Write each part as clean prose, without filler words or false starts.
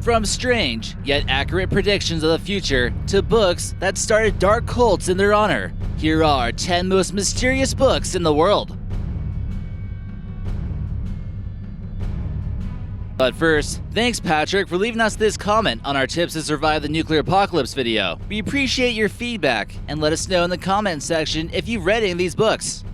From strange, yet accurate predictions of the future to books that started dark cults in their honor, here are 10 most mysterious books in the world. But first, thanks Patrick for leaving us this comment on our tips to survive the nuclear apocalypse video. We appreciate your feedback, and let us know in the comment section if you've read any of these books.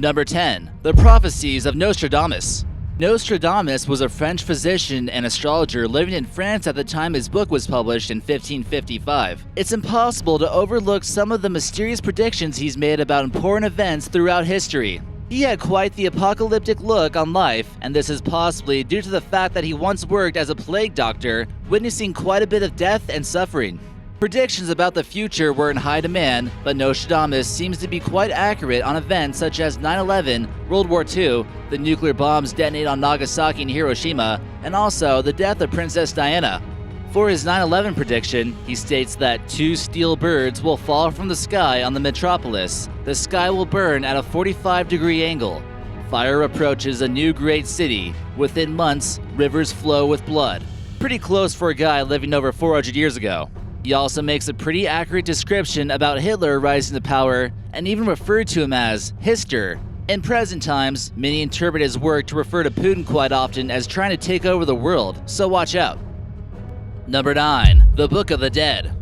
Number 10. The Prophecies of Nostradamus. Nostradamus was a French physician and astrologer living in France at the time his book was published in 1555. It's impossible to overlook some of the mysterious predictions he's made about important events throughout history. He had quite the apocalyptic look on life, and this is possibly due to the fact that he once worked as a plague doctor, witnessing quite a bit of death and suffering. Predictions about the future were in high demand, but Nostradamus seems to be quite accurate on events such as 9/11, World War II, the nuclear bombs detonated on Nagasaki and Hiroshima, and also the death of Princess Diana. For his 9/11 prediction, he states that 2 steel birds will fall from the sky on the metropolis. The sky will burn at a 45-degree angle. Fire approaches a new great city. Within months, rivers flow with blood. Pretty close for a guy living over 400 years ago. He also makes a pretty accurate description about Hitler rising to power and even referred to him as Hister. In present times, many interpret his work to refer to Putin quite often as trying to take over the world, so watch out. Number 9. The Book of the Dead.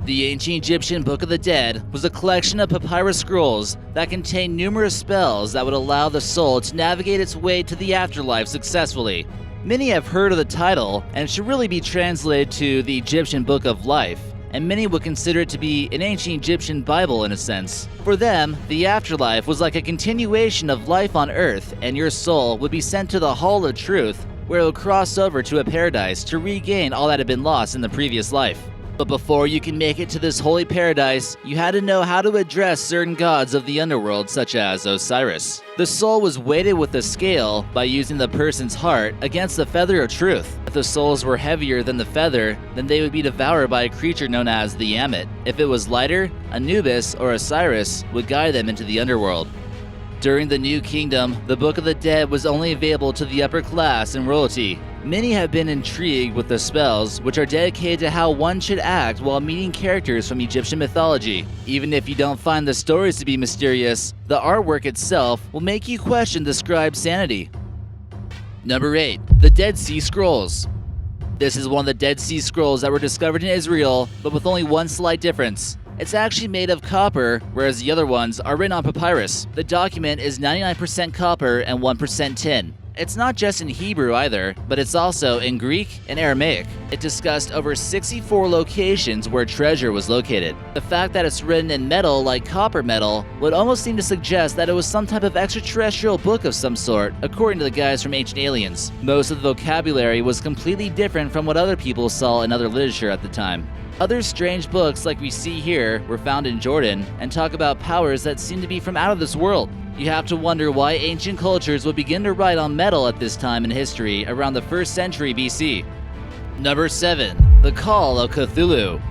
The ancient Egyptian Book of the Dead was a collection of papyrus scrolls that contained numerous spells that would allow the soul to navigate its way to the afterlife successfully. Many have heard of the title, and it should really be translated to the Egyptian Book of Life, and many would consider it to be an ancient Egyptian Bible in a sense. For them, the afterlife was like a continuation of life on earth, and your soul would be sent to the Hall of Truth, where it would cross over to a paradise to regain all that had been lost in the previous life. But before you can make it to this holy paradise, you had to know how to address certain gods of the underworld such as Osiris. The soul was weighted with a scale by using the person's heart against the feather of truth. If the souls were heavier than the feather, then they would be devoured by a creature known as the Ammit. If it was lighter, Anubis or Osiris would guide them into the underworld. During the New Kingdom, the Book of the Dead was only available to the upper class and royalty. Many have been intrigued with the spells, which are dedicated to how one should act while meeting characters from Egyptian mythology. Even if you don't find the stories to be mysterious, the artwork itself will make you question the scribe's sanity. Number 8. The Dead Sea Scrolls. This is one of the Dead Sea Scrolls that were discovered in Israel, but with only one slight difference. It's actually made of copper, whereas the other ones are written on papyrus. The document is 99% copper and 1% tin. It's not just in Hebrew either, but it's also in Greek and Aramaic. It discussed over 64 locations where treasure was located. The fact that it's written in metal like copper metal would almost seem to suggest that it was some type of extraterrestrial book of some sort, according to the guys from Ancient Aliens. Most of the vocabulary was completely different from what other people saw in other literature at the time. Other strange books like we see here were found in Jordan and talk about powers that seem to be from out of this world. You have to wonder why ancient cultures would begin to write on metal at this time in history around the 1st century BC. Number 7. The Call of Cthulhu.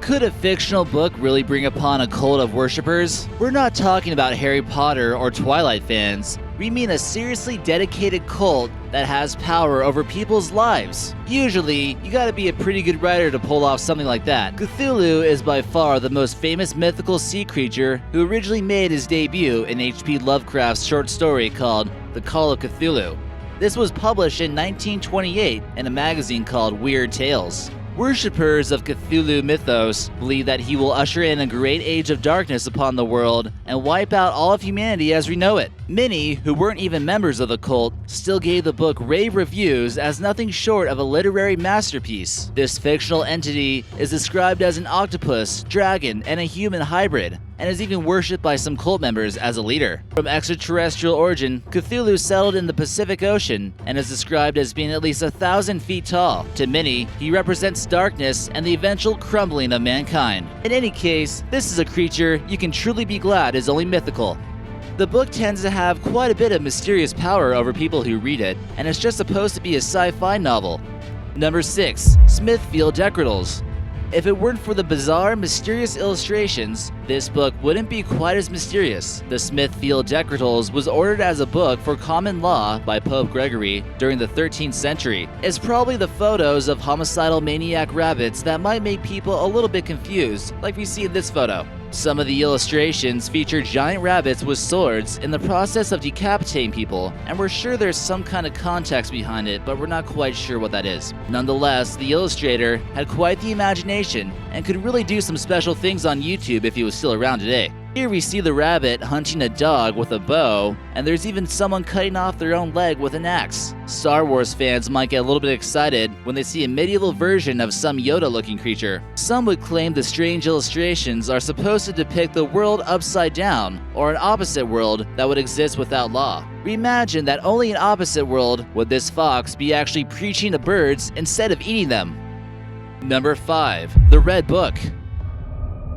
Could a fictional book really bring upon a cult of worshippers? We're not talking about Harry Potter or Twilight fans. We mean a seriously dedicated cult that has power over people's lives. Usually, you gotta be a pretty good writer to pull off something like that. Cthulhu is by far the most famous mythical sea creature who originally made his debut in H.P. Lovecraft's short story called The Call of Cthulhu. This was published in 1928 in a magazine called Weird Tales. Worshippers of Cthulhu mythos believe that he will usher in a great age of darkness upon the world and wipe out all of humanity as we know it. Many, who weren't even members of the cult, still gave the book rave reviews as nothing short of a literary masterpiece. This fictional entity is described as an octopus, dragon, and a human hybrid, and is even worshipped by some cult members as a leader. From extraterrestrial origin, Cthulhu settled in the Pacific Ocean and is described as being at least 1,000 feet tall. To many, he represents darkness and the eventual crumbling of mankind. In any case, this is a creature you can truly be glad is only mythical. The book tends to have quite a bit of mysterious power over people who read it, and it's just supposed to be a sci-fi novel. Number 6. Smithfield Decretals. If it weren't for the bizarre, mysterious illustrations, this book wouldn't be quite as mysterious. The Smithfield Decretals was ordered as a book for common law by Pope Gregory during the 13th century. It's probably the photos of homicidal maniac rabbits that might make people a little bit confused, like we see in this photo. Some of the illustrations feature giant rabbits with swords in the process of decapitating people, and we're sure there's some kind of context behind it, but we're not quite sure what that is. Nonetheless, the illustrator had quite the imagination and could really do some special things on YouTube if he was still around today. Here we see the rabbit hunting a dog with a bow, and there's even someone cutting off their own leg with an axe. Star Wars fans might get a little bit excited when they see a medieval version of some Yoda-looking creature. Some would claim the strange illustrations are supposed to depict the world upside down, or an opposite world that would exist without law. We imagine that only in opposite world would this fox be actually preaching to birds instead of eating them. Number 5. The Red Book.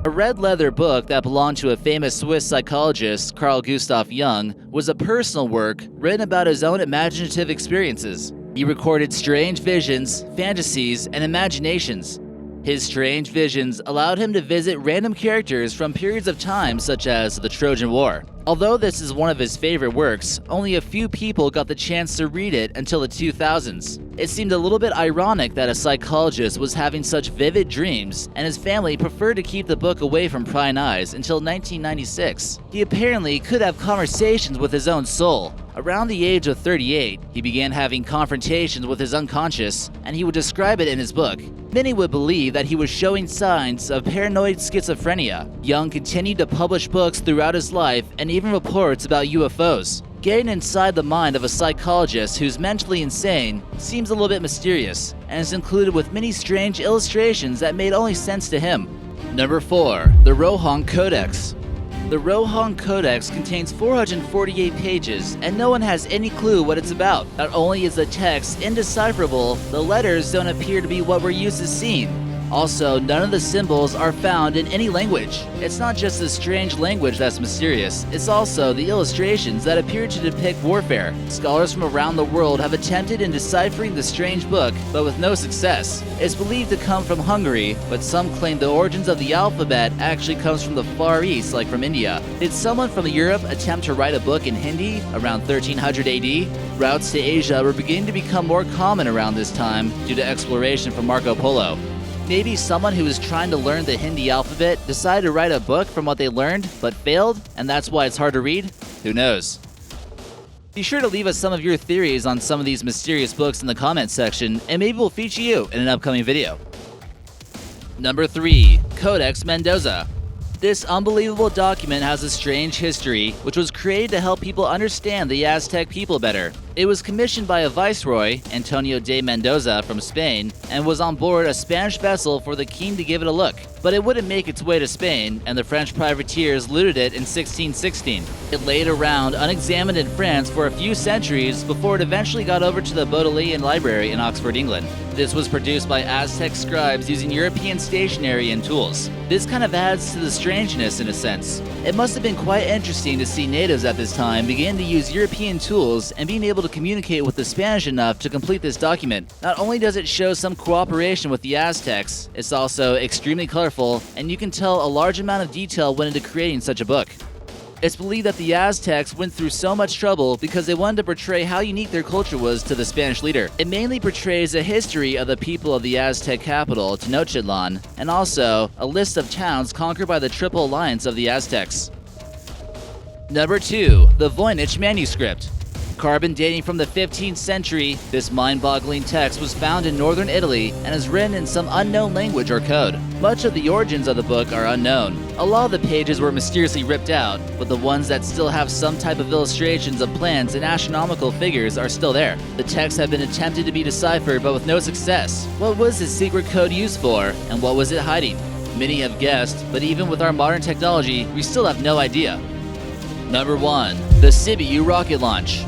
A red leather book that belonged to a famous Swiss psychologist, Carl Gustav Jung, was a personal work written about his own imaginative experiences. He recorded strange visions, fantasies, and imaginations. His strange visions allowed him to visit random characters from periods of time such as the Trojan War. Although this is one of his favorite works, only a few people got the chance to read it until the 2000s. It seemed a little bit ironic that a psychologist was having such vivid dreams, and his family preferred to keep the book away from prying eyes until 1996. He apparently could have conversations with his own soul. Around the age of 38, he began having confrontations with his unconscious, and he would describe it in his book. Many would believe that he was showing signs of paranoid schizophrenia. Jung continued to publish books throughout his life and even reports about UFOs. Getting inside the mind of a psychologist who's mentally insane seems a little bit mysterious, and is included with many strange illustrations that made only sense to him. Number 4. The Rohonc Codex. The Rohan Codex contains 448 pages, and no one has any clue what it's about. Not only is the text indecipherable, the letters don't appear to be what we're used to seeing. Also, none of the symbols are found in any language. It's not just the strange language that's mysterious, it's also the illustrations that appear to depict warfare. Scholars from around the world have attempted in deciphering the strange book, but with no success. It's believed to come from Hungary, but some claim the origins of the alphabet actually comes from the Far East, like from India. Did someone from Europe attempt to write a book in Hindi around 1300 AD? Routes to Asia were beginning to become more common around this time due to exploration from Marco Polo. Maybe someone who was trying to learn the Hindi alphabet decided to write a book from what they learned, but failed, and that's why it's hard to read? Who knows? Be sure to leave us some of your theories on some of these mysterious books in the comments section, and maybe we'll feature you in an upcoming video. Number 3. Codex Mendoza. This unbelievable document has a strange history, which was created to help people understand the Aztec people better. It was commissioned by a viceroy, Antonio de Mendoza from Spain, and was on board a Spanish vessel for the king to give it a look. But it wouldn't make its way to Spain, and the French privateers looted it in 1616. It laid around unexamined in France for a few centuries before it eventually got over to the Bodleian Library in Oxford, England. This was produced by Aztec scribes using European stationery and tools. This kind of adds to the strangeness in a sense. It must have been quite interesting to see natives at this time begin to use European tools and being able to communicate with the Spanish enough to complete this document. Not only does it show some cooperation with the Aztecs, it's also extremely colorful, and you can tell a large amount of detail went into creating such a book. It's believed that the Aztecs went through so much trouble because they wanted to portray how unique their culture was to the Spanish leader. It mainly portrays a history of the people of the Aztec capital, Tenochtitlan, and also a list of towns conquered by the Triple Alliance of the Aztecs. Number 2. The Voynich Manuscript. Carbon dating from the 15th century, this mind-boggling text was found in northern Italy and is written in some unknown language or code. Much of the origins of the book are unknown. A lot of the pages were mysteriously ripped out, but the ones that still have some type of illustrations of plants and astronomical figures are still there. The texts have been attempted to be deciphered, but with no success. What was this secret code used for, and what was it hiding? Many have guessed, but even with our modern technology, we still have no idea. Number 1. The CBU Rocket Launch.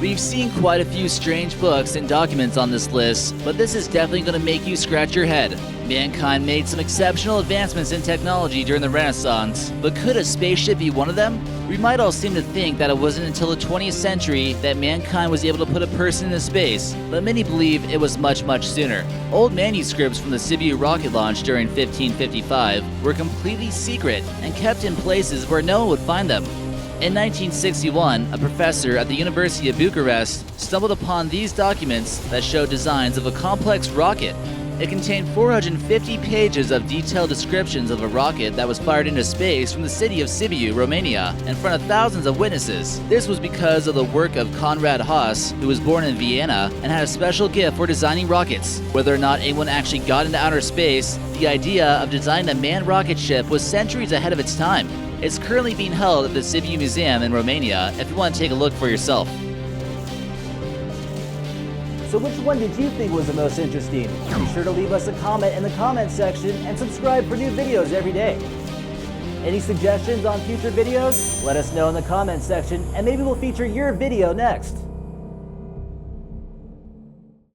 We've seen quite a few strange books and documents on this list, but this is definitely going to make you scratch your head. Mankind made some exceptional advancements in technology during the Renaissance, but could a spaceship be one of them? We might all seem to think that it wasn't until the 20th century that mankind was able to put a person into space, but many believe it was much sooner. Old manuscripts from the CBU Rocket Launch during 1555 were completely secret and kept in places where no one would find them. In 1961, a professor at the University of Bucharest stumbled upon these documents that showed designs of a complex rocket. It contained 450 pages of detailed descriptions of a rocket that was fired into space from the city of Sibiu, Romania, in front of thousands of witnesses. This was because of the work of Konrad Haas, who was born in Vienna and had a special gift for designing rockets. Whether or not anyone actually got into outer space, the idea of designing a manned rocket ship was centuries ahead of its time. It's currently being held at the Sibiu Museum in Romania if you want to take a look for yourself. So which one did you think was the most interesting? Be sure to leave us a comment in the comment section and subscribe for new videos every day. Any suggestions on future videos? Let us know in the comment section and maybe we'll feature your video next.